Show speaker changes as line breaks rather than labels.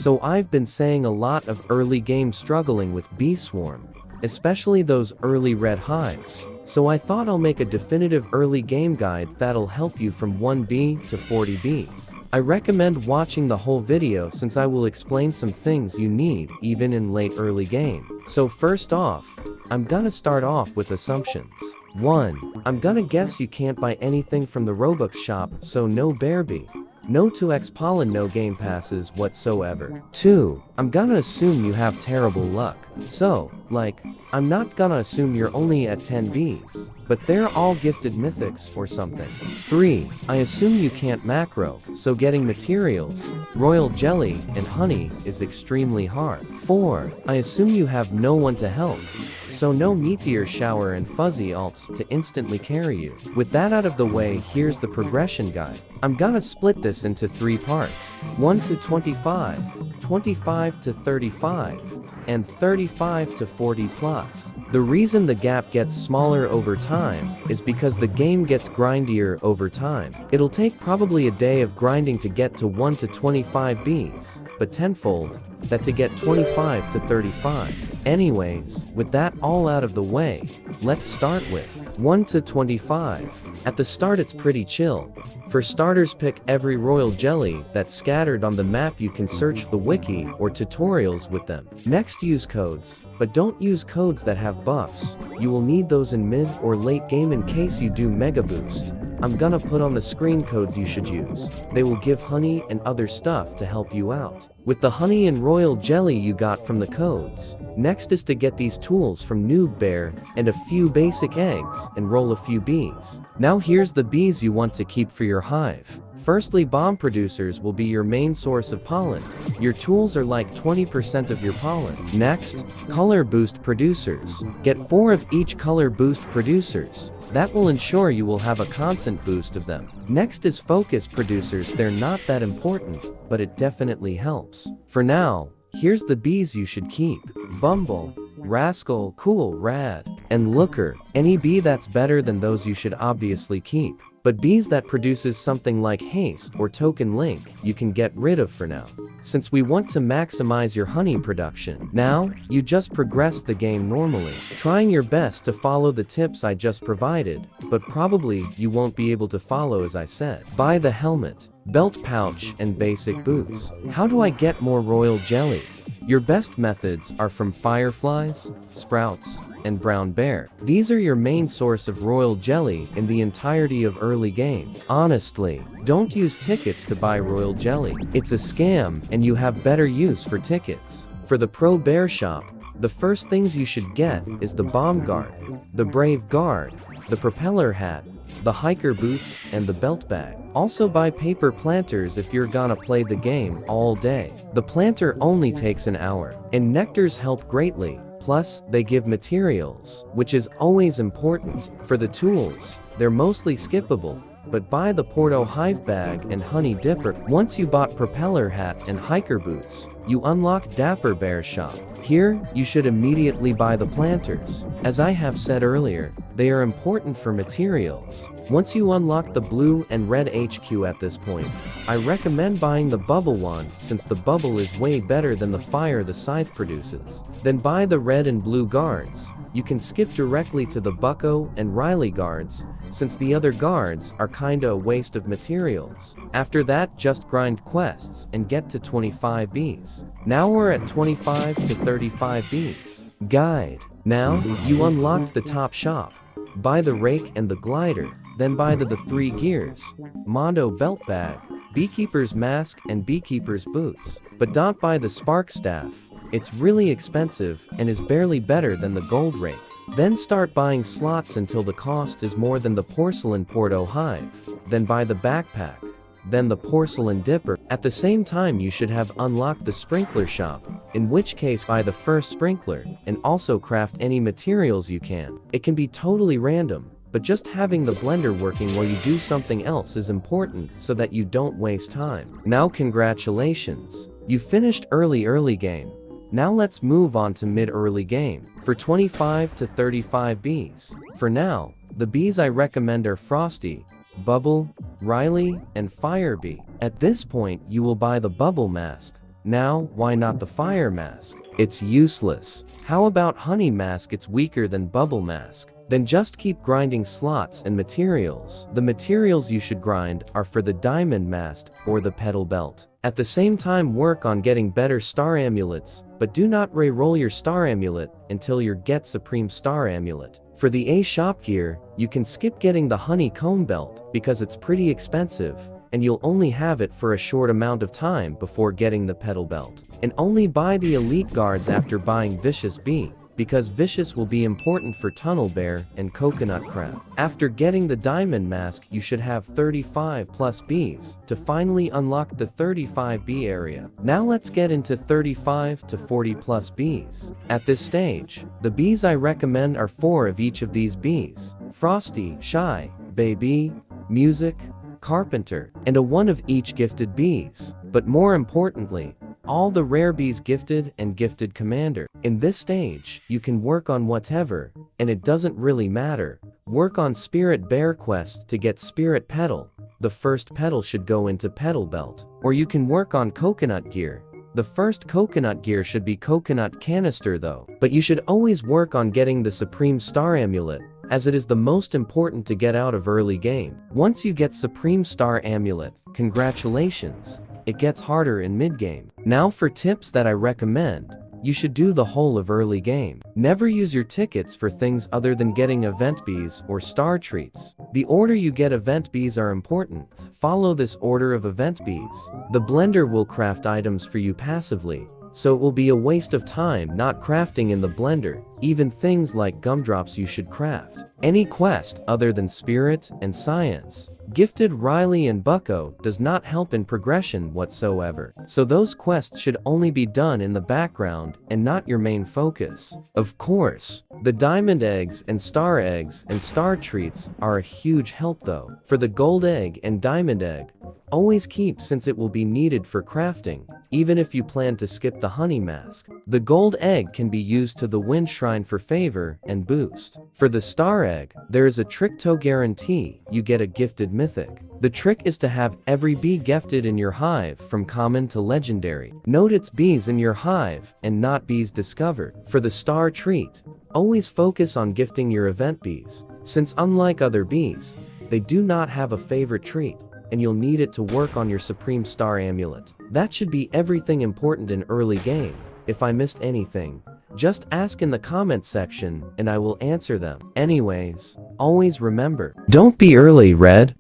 So I've been saying a lot of early game struggling with bee swarm, especially those early red hives. So I thought I'll make a definitive early game guide that'll help you from 1 bee to 40 bees. I recommend watching the whole video since I will explain some things you need even in late early game. So first off, I'm gonna start off with assumptions. 1. I'm gonna guess you can't buy anything from the Robux shop, so no bear bee. No 2x pollen, no game passes whatsoever. 2. I'm gonna assume you have terrible luck. So, I'm not gonna assume you're only at 10 bees, but they're all gifted mythics or something. 3. I assume you can't macro, so getting materials, royal jelly, and honey is extremely hard. 4. I assume you have no one to help, so no meteor shower and fuzzy alts to instantly carry you. With that out of the way, here's the progression guide. I'm gonna split this into 3 parts. 1 to 25, 25 to 35, and 35 to 40 plus. The reason the gap gets smaller over time is because the game gets grindier over time. It'll take probably a day of grinding to get to 1 to 25 bees, but tenfold that to get 25 to 35. Anyways, with that all out of the way, let's start with 1 to 25. At the start it's pretty chill. For starters, pick every royal jelly that's scattered on the map. You can search the wiki or tutorials with them. Next, use codes, but don't use codes that have buffs. You will need those in mid or late game in case you do mega boost. I'm gonna put on the screen codes you should use. They will give honey and other stuff to help you out. With the honey and royal jelly you got from the codes. Next is to get these tools from Noob Bear and a few basic eggs and roll a few bees. Now here's the bees you want to keep for your hive. Firstly, bomb producers will be your main source of pollen. Your tools are like 20% of your pollen. Next, color boost producers. Get 4 of each color boost producers. That will ensure you will have a constant boost of them. Next is focus producers. They're not that important, but it definitely helps. For now, here's the bees you should keep. Bumble, Rascal, Cool, Rad, and Looker. Any bee that's better than those you should obviously keep. But bees that produces something like haste or token link, you can get rid of for now, since we want to maximize your honey production. Now, you just progress the game normally, trying your best to follow the tips I just provided, but probably you won't be able to follow as I said. Buy the helmet, belt pouch, and basic boots. How do I get more royal jelly? Your best methods are from fireflies, sprouts, and brown bear. These are your main source of royal jelly in the entirety of early game. Honestly, don't use tickets to buy royal jelly. It's a scam and you have better use for tickets. For the pro bear shop, the first things you should get is the bomb guard, the brave guard, the propeller hat, the hiker boots, and the belt bag. Also buy paper planters if you're gonna play the game all day. The planter only takes an hour, and nectars help greatly. Plus, they give materials, which is always important. For the tools, they're mostly skippable, but buy the Porto hive bag and honey dipper. Once you bought propeller hat and hiker boots, you unlock Dapper Bear shop. Here, you should immediately buy the planters. As I have said earlier, they are important for materials. Once you unlock the blue and red HQ at this point, I recommend buying the bubble one since the bubble is way better than the fire the scythe produces. Then buy the red and blue guards. You can skip directly to the Bucko and Riley guards, since the other guards are kinda a waste of materials. After that, just grind quests and get to 25 bees. Now we're at 25 to 35 bees. Guide. Now, you unlocked the top shop. Buy the rake and the glider, then buy the 3 gears, Mondo belt bag, beekeeper's mask, and beekeeper's boots. But don't buy the spark staff. It's really expensive and is barely better than the gold rake. Then start buying slots until the cost is more than the porcelain Porto hive. Then buy the backpack, then the porcelain dipper. At the same time, you should have unlocked the sprinkler shop, in which case buy the first sprinkler and also craft any materials you can. It can be totally random, but just having the blender working while you do something else is important so that you don't waste time. Now congratulations, you finished early game. Now let's move on to mid-early game. For 25 to 35 bees. For now, the bees I recommend are Frosty, Bubble, Riley, and Firebee. At this point, you will buy the bubble mask, Now, why not the fire mask? It's useless. How about honey mask? It's weaker than bubble mask. Then just keep grinding slots and materials. The materials you should grind are for the diamond mask or the petal belt. At the same time, work on getting better star amulets, but do not re-roll your star amulet until you get Supreme Star Amulet. For the A shop gear, you can skip getting the honeycomb belt because it's pretty expensive, and you'll only have it for a short amount of time before getting the petal belt. And only buy the elite guards after buying Vicious Bee, because Vicious will be important for Tunnel Bear and Coconut Crab. After getting the diamond mask, you should have 35 plus bees to finally unlock the 35 bee area. Now let's get into 35 to 40 plus bees. At this stage, the bees I recommend are 4 of each of these bees: Frosty, Shy, Baby, Music, Carpenter, and a 1 of each gifted bees. But more importantly, all the rare bees gifted and gifted commander. In this stage, you can work on whatever, and it doesn't really matter. Work on Spirit Bear Quest to get Spirit Petal. The first petal should go into Petal Belt. Or you can work on Coconut Gear. The first coconut gear should be Coconut Canister though. But you should always work on getting the Supreme Star Amulet, as it is the most important to get out of early game. Once you get Supreme Star Amulet, congratulations. It gets harder in mid-game. Now for tips that I recommend. You should do the whole of early game. Never use your tickets for things other than getting event bees or star treats. The order you get event bees are important. Follow this order of event bees. The blender will craft items for you passively, so it will be a waste of time not crafting in the blender. Even things like gumdrops you should craft. Any quest other than Spirit and Science, Gifted Riley and Bucko does not help in progression whatsoever. So those quests should only be done in the background and not your main focus. Of course, the diamond eggs and star treats are a huge help though. For the gold egg and diamond egg, always keep since it will be needed for crafting, even if you plan to skip the honey mask. The gold egg can be used to the wind shrine for favor and boost. For the star egg, there is a trick to guarantee you get a gifted mythic. The trick is to have every bee gifted in your hive from common to legendary. Note it's bees in your hive and not bees discovered. For the star treat, always focus on gifting your event bees, since unlike other bees, they do not have a favorite treat, and you'll need it to work on your Supreme Star Amulet. That should be everything important in early game. If I missed anything, just ask in the comment section and I will answer them. Anyways, always remember, don't be early, Red.